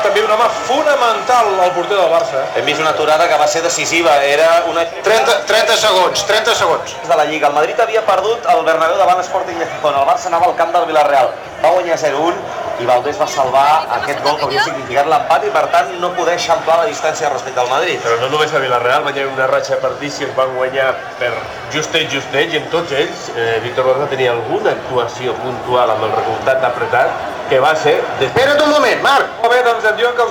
també un home fonamental al porter del Barça. Hem vist una aturada que va ser decisiva, era una... 30 segons. De la Lliga, el Madrid havia perdut el Bernabéu davant l'Sporting de Gijón, el Barça anava al camp del Villarreal, va guanyar 0-1 i Valdés va salvar aquest gol que havia significat l'empat i per tant no poder eixamplar la distància respecte al Madrid. Però no només a Villarreal, van haver una ratxa de partits que es van guanyar per justet, i en tots ells Víctor Borja tenia alguna actuació puntual amb el resultat apretat que va ser... Espera't un moment, Marc! Molt bé, doncs em diuen que